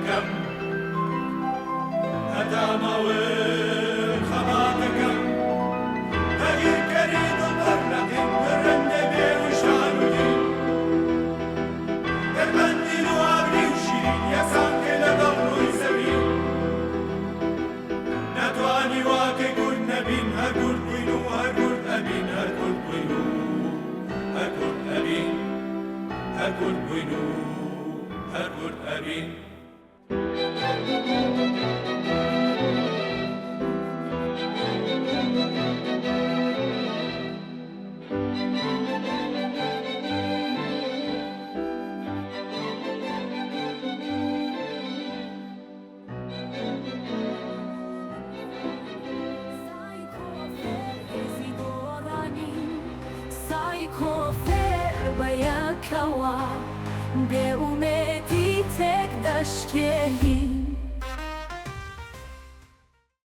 كم هدامة خبات كم هاي كريد الأرنق برند بيوشان ودين البندل وابري وشيرين يسان كلا ضلوا يسبين نتواني واكي قد نبين هرقود بينو هرقود أبين هرقود بينو هرقود أبين هرقود بينو هرقود أبين به اومدی تک داشتی